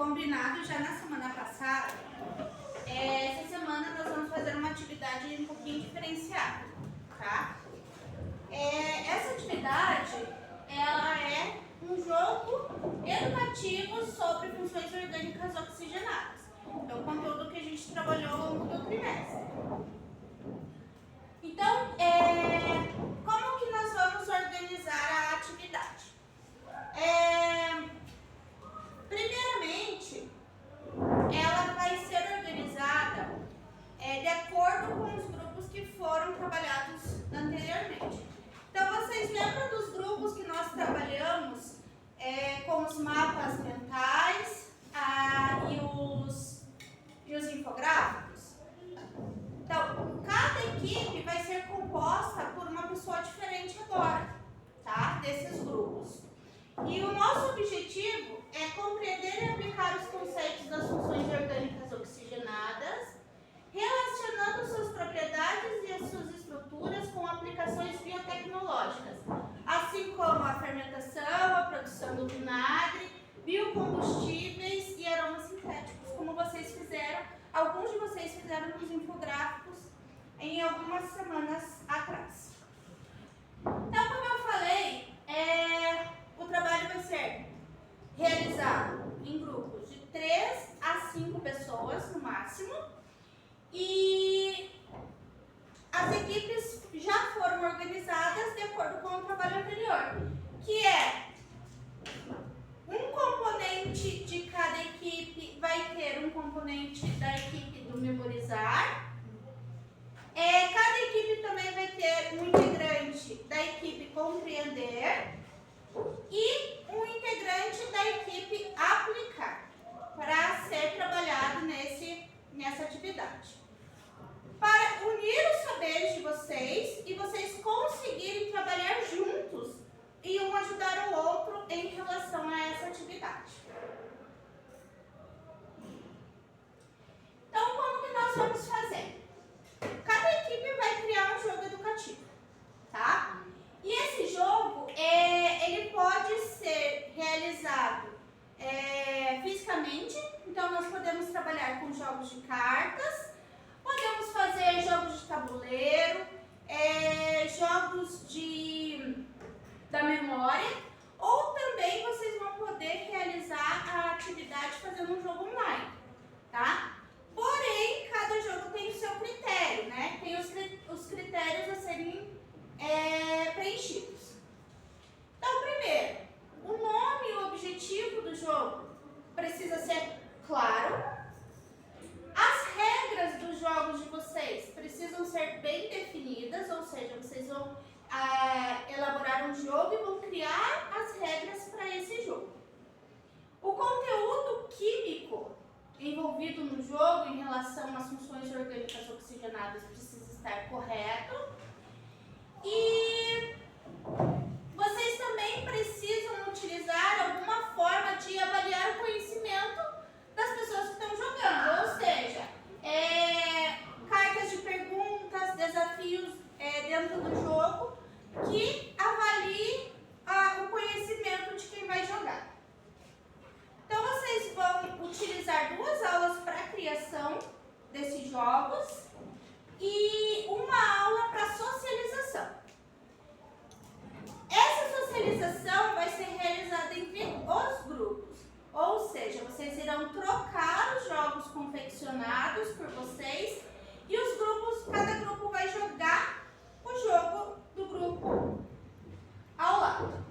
combinado já na semana passada, essa semana nós vamos fazer uma atividade um pouquinho diferenciada, tá? Essa atividade, ela é um jogo educativo sobre funções orgânicas oxigenadas. É o conteúdo que a gente trabalhou ao longo do trimestre. Então, como que nós vamos organizar a atividade? Primeiramente, ela vai ser organizada de acordo com os grupos que foram trabalhados anteriormente. Então, vocês lembram dos grupos que nós trabalhamos com os mapas mentais e os infográficos? Então, cada equipe vai ser composta por uma pessoa diferente agora, tá? Desses grupos. E o nosso objetivo é compreender e aplicar os conceitos das funções orgânicas oxigenadas, relacionando suas propriedades e as suas estruturas com aplicações biotecnológicas, assim como a fermentação, a produção do vinagre, biocombustíveis e aromas sintéticos, como vocês fizeram, alguns de vocês fizeram nos infográficos em algumas semanas atrás. Então, como eu falei, o trabalho vai ser realizado em grupos de 3 a 5 pessoas no máximo, e as equipes já foram organizadas de acordo com o trabalho anterior, que é um componente de cada equipe vai ter um componente da equipe do memorizar. Cada equipe também vai ter um integrante da equipe compreender e um integrante da equipe aplicar para ser trabalhado nessa atividade. Para unir os saberes de vocês e vocês conseguirem trabalhar juntos e um ajudar o outro em relação a essa atividade. Então, como que nós vamos fazer? Cada equipe vai criar um jogo educativo, tá? E esse jogo, ele pode ser realizado fisicamente. Então, nós podemos trabalhar com jogos de cartas, podemos fazer jogos de tabuleiro, jogos da memória, ou também vocês vão poder realizar a atividade fazendo um jogo online, tá? Porém, cada jogo tem o seu critério, né? Tem os critérios a serem preenchidos. Então, primeiro, o nome e o objetivo do jogo precisa ser claro. As regras dos jogos de vocês precisam ser bem definidas, ou seja, vocês vão elaborar um jogo e vão criar as regras para esse jogo. O conteúdo químico envolvido no jogo em relação às funções orgânicas oxigenadas precisa estar correto. E vocês também precisam utilizar alguma forma de avaliar o conhecimento das pessoas que estão jogando, ou seja, cartas de perguntas, desafios dentro do jogo que avaliem o conhecimento de quem vai jogar. Então, vocês vão utilizar 2 aulas para a criação desses jogos e uma aula para socialização. Essa socialização vai ser realizada entre os grupos, ou seja, vocês irão trocar os jogos confeccionados por vocês e os grupos, cada grupo vai jogar o jogo do grupo ao lado.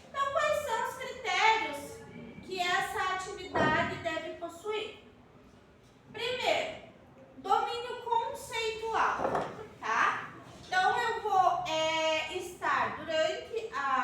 Então, quais são os critérios que essa atividade deve possuir? Primeiro, domínio conceitual, tá? Então, eu vou estar durante a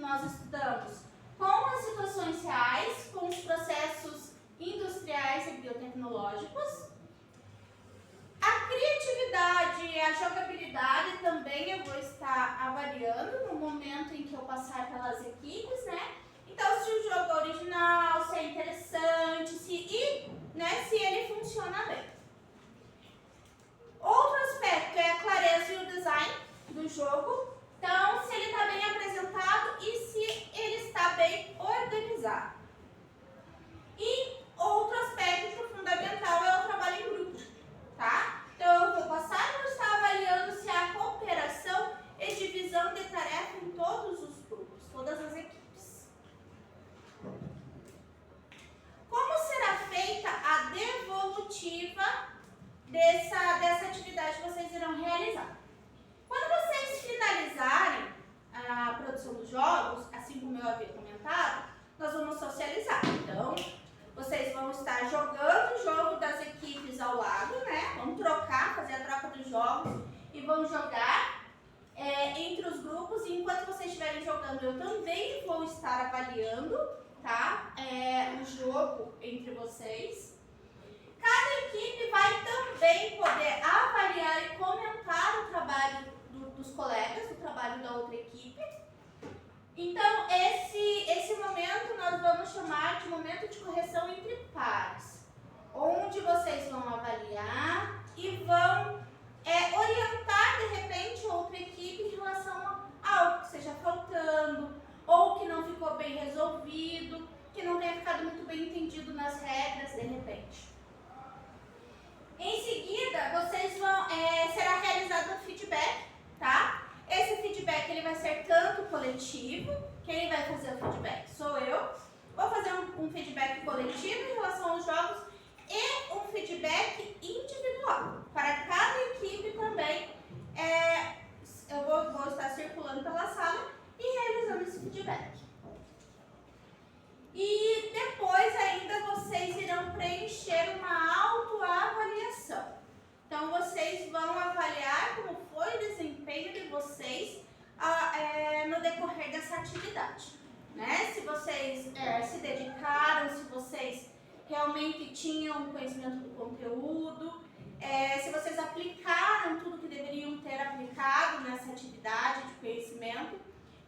nós estudamos com as situações reais, com os processos industriais e biotecnológicos. A criatividade e a jogabilidade também eu vou estar avaliando no momento em que eu passar pelas equipes, né? Então, se o jogo é original, se é interessante, se ele funciona bem. Outro aspecto é a clareza e o design do jogo. Então, se ele está bem apresentado e se ele está bem organizado. E outro aspecto fundamental é o trabalho em grupo, tá? Então, eu vou passar por estar avaliando se há cooperação e divisão de tarefa em todos os grupos, todas as equipes. Como será feita a devolutiva dessa atividade que vocês irão realizar? Quando vocês finalizarem a produção dos jogos, assim como eu havia comentado, nós vamos socializar. Então, vocês vão estar jogando o jogo das equipes ao lado, né? Vamos trocar, fazer a troca dos jogos e vão jogar entre os grupos. E enquanto vocês estiverem jogando, eu também vou estar avaliando, tá? O jogo entre vocês. Cada equipe vai também poder avaliar e comentar o trabalho dos colegas, o trabalho da outra equipe. Então, esse momento nós vamos chamar de momento de correção entre pares, onde vocês vão avaliar e vão orientar, de repente, outra equipe em relação a algo que esteja faltando, ou que não ficou bem resolvido, que não tenha ficado muito bem entendido nas regras, de repente. Em seguida, vocês vão, será realizado um feedback, tá? Esse feedback ele vai ser tanto coletivo, quem vai fazer o feedback sou eu. Vou fazer um feedback coletivo em relação aos jogos e um feedback individual. Para cada equipe também, eu vou estar circulando pela sala e realizando esse feedback. E depois ainda vocês irão preencher uma autoavaliação. Então, vocês vão avaliar como foi o desempenho de vocês no decorrer dessa atividade. Né? Se vocês se dedicaram, se vocês realmente tinham conhecimento do conteúdo, se vocês aplicaram tudo que deveriam ter aplicado nessa atividade de conhecimento.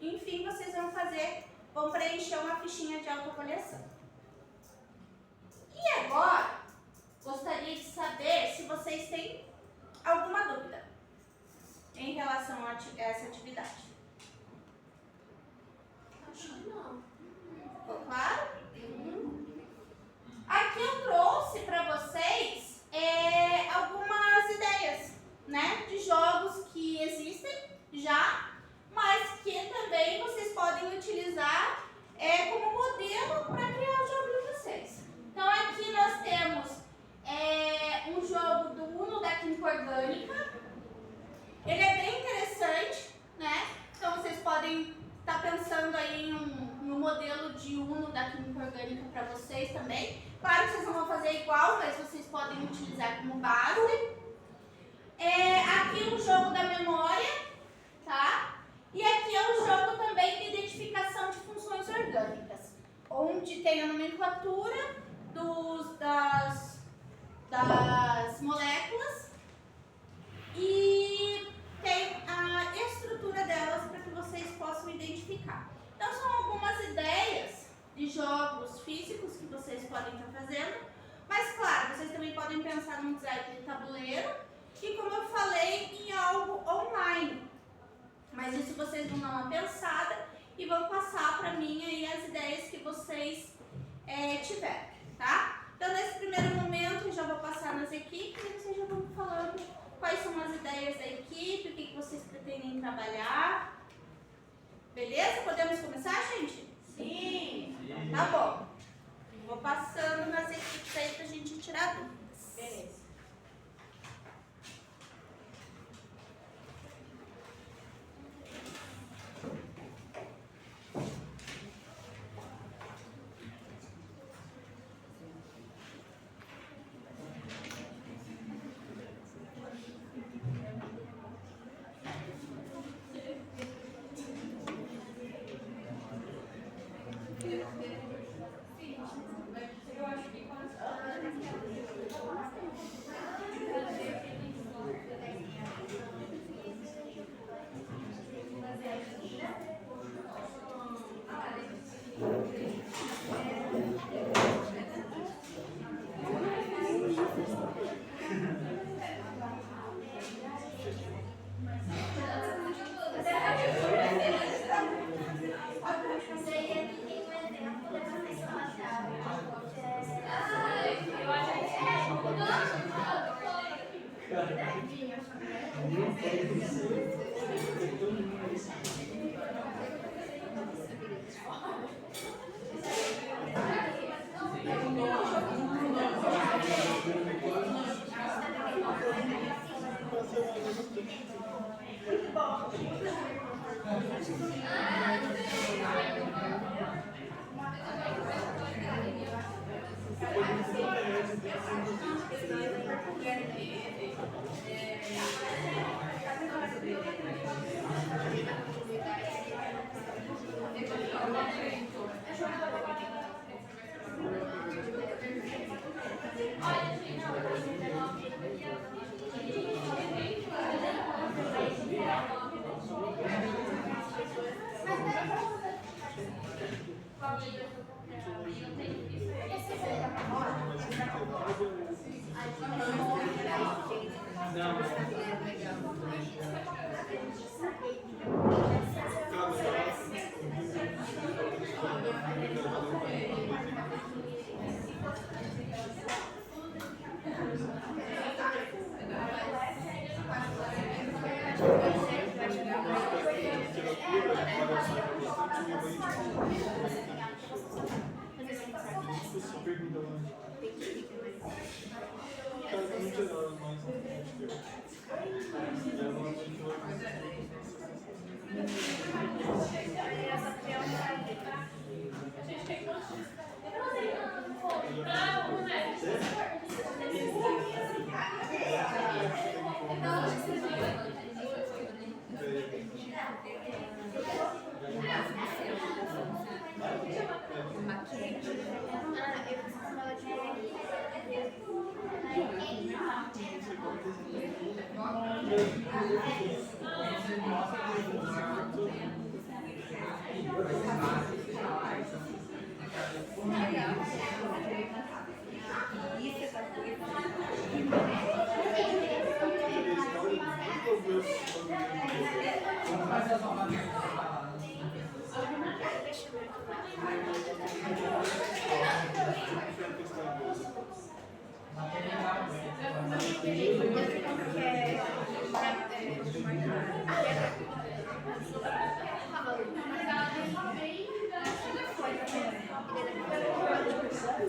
Enfim, vocês vão preencher uma fichinha de autoavaliação. E agora, gostaria de saber se vocês têm alguma dúvida em relação a essa atividade. Acho que não. Ficou claro? Aqui eu trouxe para vocês algumas ideias, né, de jogos que existem já, mas que também vocês podem utilizar como modelo para criar o jogo de vocês. Então aqui nós temos um jogo do Uno da Química Orgânica. Ele é bem interessante, né? Então vocês podem estar pensando aí em um modelo de Uno da Química Orgânica para vocês também. Claro que vocês não vão fazer igual, mas vocês podem utilizar como base. Aqui um jogo da memória, tá? E aqui é um jogo também de identificação de funções orgânicas, onde tem a nomenclatura das moléculas e tem a estrutura delas para que vocês possam identificar. Então são algumas ideias de jogos físicos que vocês podem estar fazendo, mas claro, vocês também podem pensar num design de tabuleiro e, como eu falei, em algo online. Mas isso vocês vão dar uma pensada e vão passar para mim aí as ideias que vocês tiverem, tá? Então, nesse primeiro momento, eu já vou passar nas equipes e vocês já vão falando quais são as ideias da equipe, o que vocês pretendem trabalhar. Beleza? Podemos começar, gente? Sim. Tá bom. Vou passando nas equipes aí pra gente tirar dúvidas. Beleza.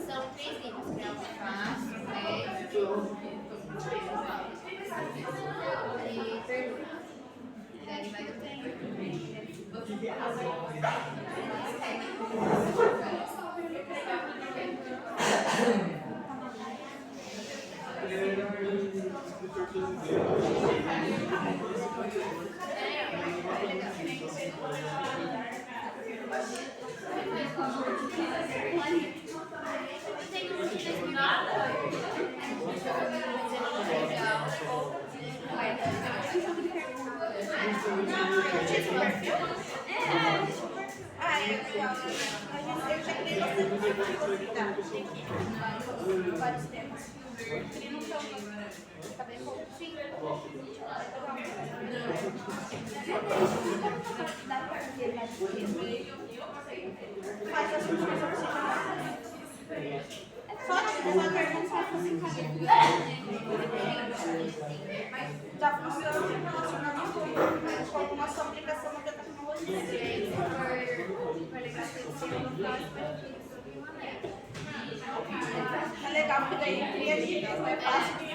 São 3 livros que ela faz, e pergunta. Daí vai o Eu já criei vários temas. Ele não tá bem pouquinho. Faz as coisas pra você já. Só uma pergunta só fazer mas já funciona o relacionamento com alguma sua aplicação da tecnologia. É legal porque daí cria dicas, não é fácil de